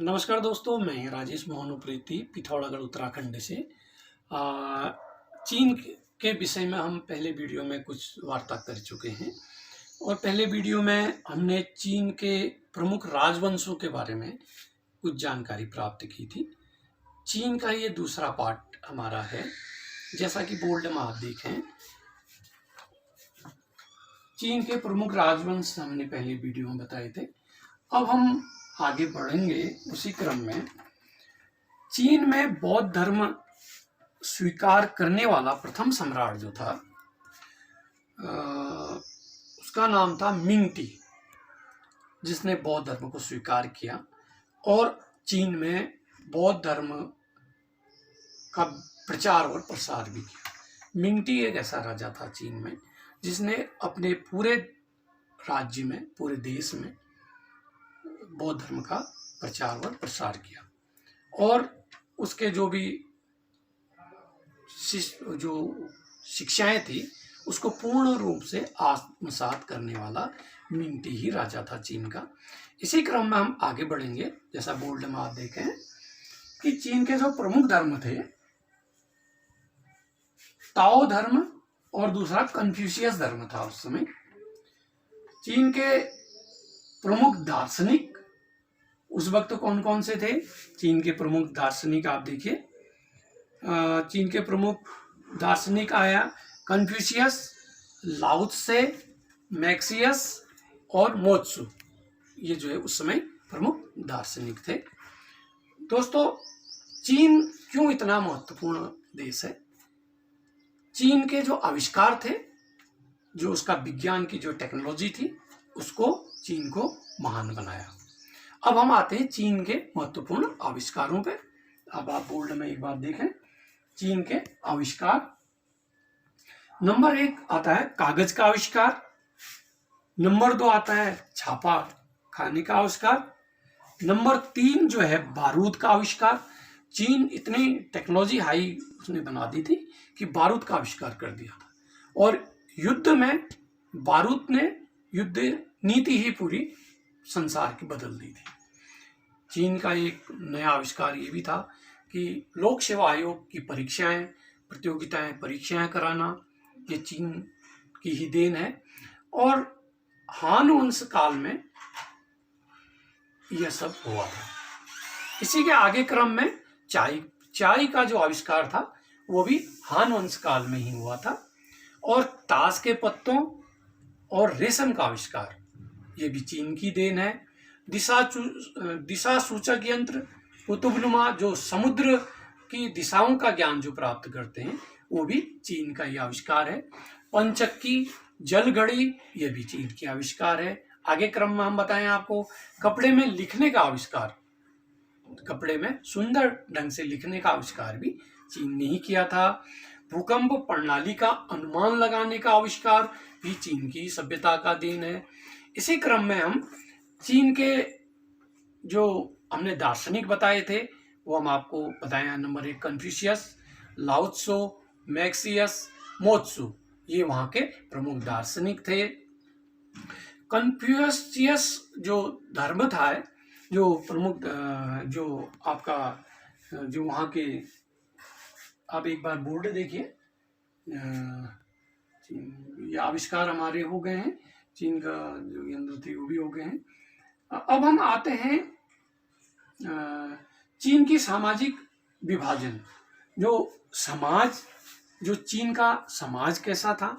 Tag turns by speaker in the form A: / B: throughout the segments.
A: नमस्कार दोस्तों, मैं राजेश मोहन उप्रेती पिथौरागढ़ उत्तराखंड से। चीन के विषय में हम पहले वीडियो में कुछ वार्ता कर चुके हैं और पहले वीडियो में हमने चीन के प्रमुख राजवंशों के बारे में कुछ जानकारी प्राप्त की थी। चीन का ये दूसरा पार्ट हमारा है। जैसा कि बोर्ड में आप देखें, चीन के प्रमुख राजवंश हमने पहले वीडियो में बताए थे। अब हम आगे बढ़ेंगे उसी क्रम में। चीन में बौद्ध धर्म स्वीकार करने वाला प्रथम सम्राट जो था उसका नाम था मिंगटी, जिसने बौद्ध धर्म को स्वीकार किया और चीन में बौद्ध धर्म का प्रचार और प्रसार भी किया। मिंगटी एक ऐसा राजा था चीन में जिसने अपने पूरे राज्य में, पूरे देश में बौद्ध धर्म का प्रचार और प्रसार किया और उसके जो भी शिक्षाएं थी उसको पूर्ण रूप से आत्मसात करने वाला मिंगटी ही राजा था चीन का। इसी क्रम में हम आगे बढ़ेंगे। जैसा बोर्ड में आप देखें कि चीन के जो प्रमुख धर्म थे, ताओ धर्म और दूसरा कन्फ्यूशियस धर्म था। उस समय चीन के प्रमुख दार्शनिक उस वक्त कौन कौन से थे? चीन के प्रमुख दार्शनिक आप देखिए, चीन के प्रमुख दार्शनिक आया कन्फ्यूशियस, लाओ त्से, मैक्सियस और मोत्सु। ये जो है उस समय प्रमुख दार्शनिक थे। दोस्तों, चीन क्यों इतना महत्वपूर्ण देश है? चीन के जो आविष्कार थे, जो उसका विज्ञान की जो टेक्नोलॉजी थी, उसको चीन को महान बनाया। अब हम आते हैं चीन के महत्वपूर्ण आविष्कारों पे। अब आप बोर्ड में एक बार देखें चीन के आविष्कार। नंबर 1 आता है कागज का आविष्कार। नंबर 2 आता है छापा खाने का आविष्कार। नंबर 3 जो है बारूद का आविष्कार। चीन इतनी टेक्नोलॉजी हाई उसने बना दी थी कि बारूद का आविष्कार कर दिया था और युद्ध में बारूद ने युद्ध नीति ही पूरी संसार की बदल दी थी। चीन का एक नया आविष्कार ये भी था कि लोक सेवा आयोग की परीक्षाएं, प्रतियोगिताएं, परीक्षाएं कराना, ये चीन की ही देन है। और हान वंश काल में यह सब हुआ था। इसी के आगे क्रम में चाय का जो आविष्कार था वो भी हान वंश काल में ही हुआ था। और ताश के पत्तों और रेशम का आविष्कार ये भी चीन की देन है। दिशा सूचक यंत्र, कुतुबनुमा, जो समुद्र की दिशाओं का ज्ञान जो प्राप्त करते हैं, वो भी चीन का ही आविष्कार है। पंचक्की, जल घड़ी, ये भी चीन की आविष्कार है। आगे क्रम में हम बताएं आपको कपड़े में लिखने का आविष्कार, कपड़े में सुंदर ढंग से लिखने का आविष्कार भी चीन ने ही किया था। भूकंप प्रणाली का अनुमान लगाने का आविष्कार भी चीन की सभ्यता का देन है। इसी क्रम में हम चीन के जो हमने दार्शनिक बताए थे वो हम आपको बताया। नंबर 1 कन्फ्यूशियस, लाओ त्से, मैक्सियस, मोत्सु, ये वहां के प्रमुख दार्शनिक थे। कन्फ्यूशियस जो धर्म था, जो प्रमुख जो आपका जो वहां के, आप एक बार बोर्ड देखिए, ये आविष्कार हमारे हो गए हैं। चीन का जो यंत्र थे वो भी हो गए हैं। अब हम आते हैं चीन की सामाजिक विभाजन। जो चीन का समाज कैसा था?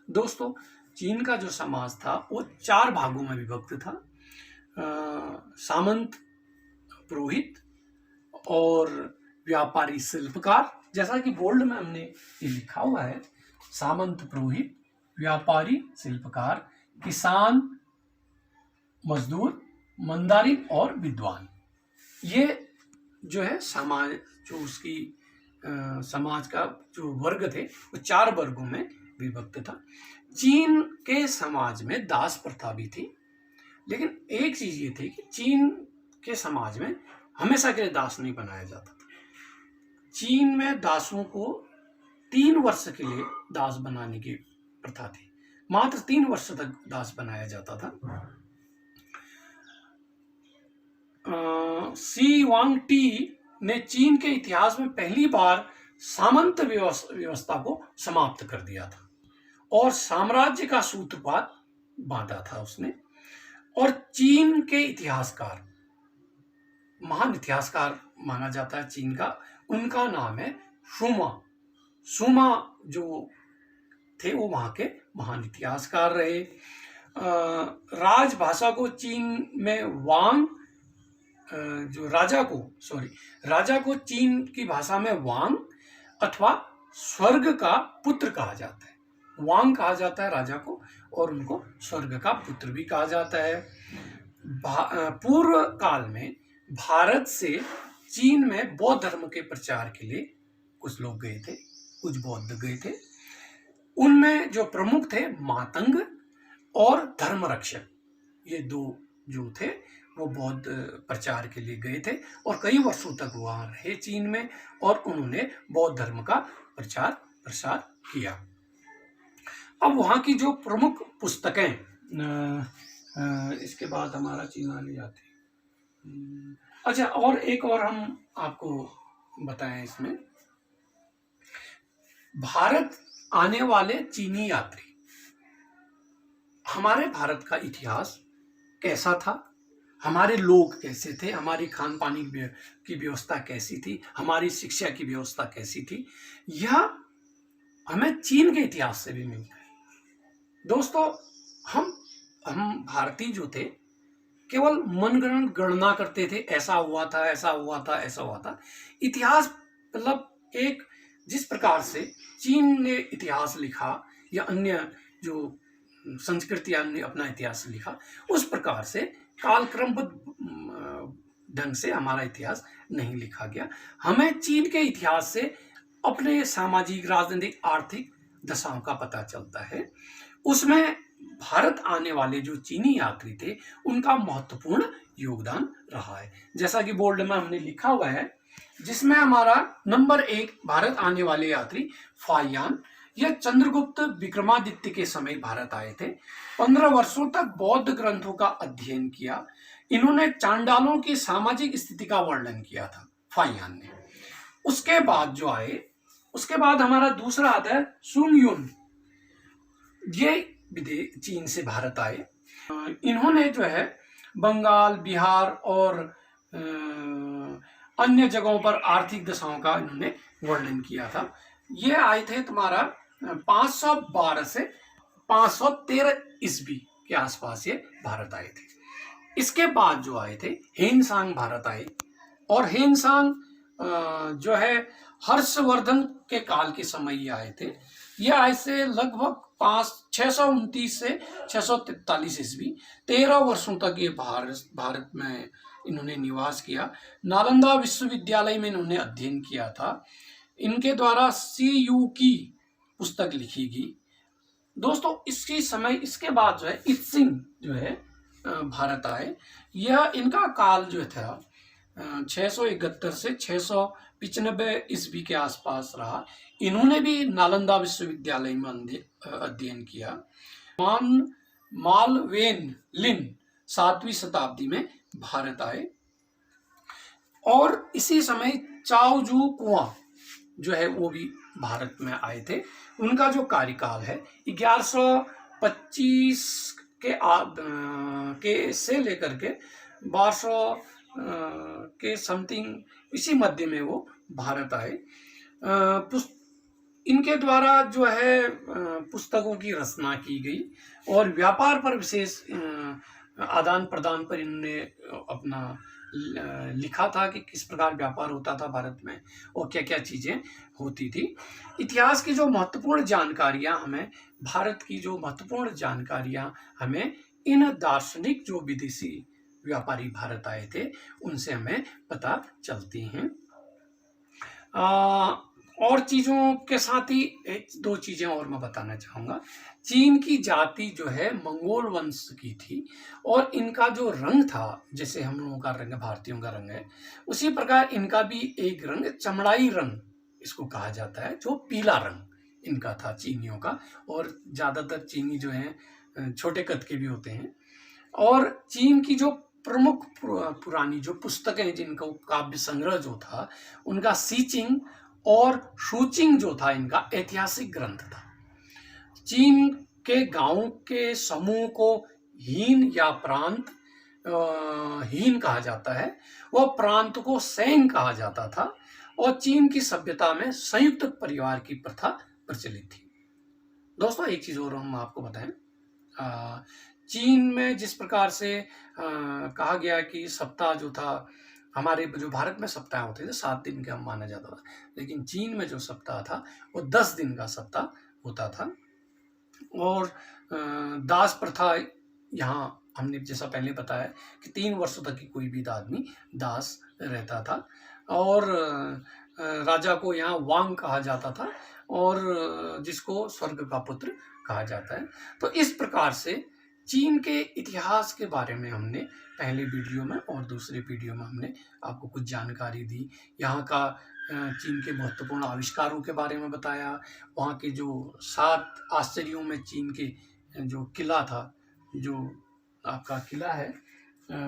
A: दोस्तों, चीन का जो समाज था वो 4 भागों में विभक्त था। सामंत, पुरोहित और व्यापारी शिल्पकार। जैसा कि बोल्ड में हमने ये लिखा हुआ है, सामंत, पुरोहित, व्यापारी, शिल्पकार, किसान, मजदूर, मंदारिन और विद्वान। ये जो है समाज, जो उसकी समाज का जो वर्ग थे वो 4 वर्गों में विभक्त था। चीन के समाज में दास प्रथा भी थी, लेकिन एक चीज ये थी कि चीन के समाज में हमेशा के लिए दास नहीं बनाया जाता था। चीन में दासों को 3 वर्ष के लिए दास बनाने की प्रथा थी। मात्र 3 वर्ष तक दास बनाया जाता था। सी वांग टी ने चीन के इतिहास में पहली बार सामंत व्यवस्था को समाप्त कर दिया था और साम्राज्य का सूत्रपात बांधा था उसने। और चीन के इतिहासकार, महान इतिहासकार माना जाता है चीन का, उनका नाम है शुमा। शुमा जो थे वो वहां के महान इतिहासकार रहे। राजभाषा को चीन में वांग, जो राजा को चीन की भाषा में वांग अथवा स्वर्ग का पुत्र कहा जाता है। वांग कहा जाता है राजा को और उनको स्वर्ग का पुत्र भी कहा जाता है। पूर्व काल में भारत से चीन में बौद्ध धर्म के प्रचार के लिए कुछ लोग गए थे, कुछ बौद्ध गए थे। उनमें जो प्रमुख थे मातंग और धर्मरक्षक, ये दो जो थे वो बौद्ध प्रचार के लिए गए थे और कई वर्षों तक वहां रहे चीन में और उन्होंने बौद्ध धर्म का प्रचार प्रसार किया। अब वहां की जो प्रमुख पुस्तकें, इसके बाद हमारा चीन आने जाते हैं। अच्छा, और एक और हम आपको बताएं इसमें, भारत आने वाले चीनी यात्री, हमारे भारत का इतिहास कैसा था, हमारे लोग कैसे थे, हमारी खान पान की व्यवस्था कैसी थी, हमारी शिक्षा की व्यवस्था कैसी थी, यह हमें चीन के इतिहास से भी मिलता है। दोस्तों, हम भारतीय जो थे केवल मनगढ़ंत गणना करते थे, ऐसा हुआ था, ऐसा हुआ था, ऐसा हुआ था। इतिहास मतलब एक जिस प्रकार से चीन ने इतिहास लिखा या अन्य जो संस्कृतियां ने अपना इतिहास लिखा, उस प्रकार से कालक्रमबद्ध ढंग से हमारा इतिहास नहीं लिखा गया। हमें चीन के इतिहास से अपने सामाजिक, राजनीतिक, आर्थिक दशाओं का पता चलता है। उसमें भारत आने वाले जो चीनी यात्री थे उनका महत्वपूर्ण योगदान रहा है, जैसा कि बोर्ड में हमने लिखा हुआ है, जिसमें हमारा नंबर 1 भारत आने वाले यात्री फाहियान, यह चंद्रगुप्त विक्रमादित्य के समय भारत आए थे। 15 वर्षों तक बौद्ध ग्रंथों का अध्ययन किया। इन्होंने चांडालों की सामाजिक स्थिति का वर्णन किया था, फाहियान ने। उसके बाद जो आए, उसके बाद हमारा दूसरा आता है सुंग युन, ये चीन से भारत आए। इन्होंने जो है बंगाल, बिहार और अन्य जगहों पर आर्थिक दशाओं का इन्होंने वर्णन किया था। ये आए थे तुम्हारा 512 से 513 ईस्वी के आसपास ये भारत आए थे। इसके बाद जो आए थे हेनसांग भारत आए, और हेनसांग जो है हर्षवर्धन के काल के समय ये आए थे। ये आए से लगभग 629 से 643 ईस्वी, 13 वर्षों तक ये भारत में इन्होंने निवास किया। नालंदा विश्वविद्यालय में इन्होंने अध्ययन किया था। इनके द्वारा CU की पुस्तक लिखी गई। दोस्तों, इसके बाद जो है इत्सिंग जो है भारत आए। यह इनका काल जो था 671 से 695 ईस्वी के आसपास रहा। इन्होंने भी नालंदा विश्वविद्यालय में अध्ययन किया। मालवेन लिन 7वीं शताब्दी में भारत आए, और इसी समय चाओजू कुआं जो है वो भी भारत में आए थे। उनका जो कार्यकाल है 1125 के से लेकर के 1200 के समथिंग, इसी मध्य में वो भारत आए। इनके द्वारा जो है पुस्तकों की रचना की गई और व्यापार पर विशेष आदान प्रदान पर इन्होंने अपना लिखा था कि किस प्रकार व्यापार होता था भारत में और क्या क्या चीजें होती थी। इतिहास की जो महत्वपूर्ण जानकारियां हमें, भारत की जो महत्वपूर्ण जानकारियां हमें इन दार्शनिक जो विदेशी व्यापारी भारत आए थे उनसे हमें पता चलती हैं। और चीजों के साथ ही 1-2 चीजें और मैं बताना चाहूंगा। चीन की जाति जो है मंगोल वंश की थी, और इनका जो रंग था, जैसे हम लोगों का रंग भारतीयों का रंग है, उसी प्रकार इनका भी एक रंग चमड़ाई रंग इसको कहा जाता है, जो पीला रंग इनका था चीनियों का। और ज्यादातर चीनी जो है छोटे कद के भी होते हैं। और चीन की जो प्रमुख पुरानी जो पुस्तकें, जिनका काव्य संग्रह जो था, उनका सीचिंग और शूचिंग जो था इनका ऐतिहासिक ग्रंथ था। चीन के गांवों के समूह को हीन या प्रांत हीन कहा जाता है, वह प्रांत को सेंग कहा जाता था, और चीन की सभ्यता में संयुक्त परिवार की प्रथा प्रचलित थी। दोस्तों, एक चीज और हम आपको बताएं, चीन में जिस प्रकार से कहा गया कि सप्ताह जो था, हमारे जो भारत में सप्ताह होते थे 7 दिन का माना जाता था, लेकिन चीन में जो सप्ताह था वो 10 दिन का सप्ताह होता था। और दास प्रथा यहाँ हमने जैसा पहले बताया कि 3 वर्षों तक की कोई भी आदमी दास रहता था, और राजा को यहाँ वांग कहा जाता था, और जिसको स्वर्ग का पुत्र कहा जाता है। तो इस प्रकार से चीन के इतिहास के बारे में हमने पहले वीडियो में और दूसरे वीडियो में हमने आपको कुछ जानकारी दी। यहाँ का चीन के महत्वपूर्ण आविष्कारों के बारे में बताया, वहाँ के जो 7 आश्चर्यों में चीन के जो किला था, जो आपका किला है,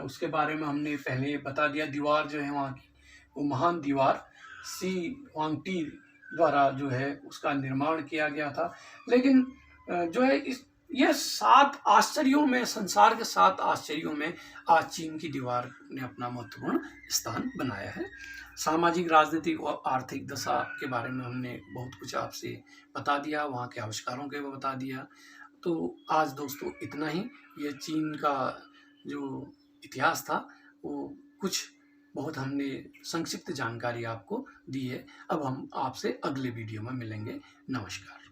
A: उसके बारे में हमने पहले बता दिया। दीवार जो है वहाँ की, वो महान दीवार सी वांगटी द्वारा जो है उसका निर्माण किया गया था। लेकिन जो है यह 7 आश्चर्यों में, संसार के 7 आश्चर्यों में आज चीन की दीवार ने अपना महत्वपूर्ण स्थान बनाया है। सामाजिक, राजनीतिक और आर्थिक दशा के बारे में हमने बहुत कुछ आपसे बता दिया, वहाँ के आविष्कारों के बता दिया। तो आज दोस्तों इतना ही। यह चीन का जो इतिहास था वो कुछ बहुत हमने संक्षिप्त जानकारी आपको दी है। अब हम आपसे अगले वीडियो में मिलेंगे। नमस्कार।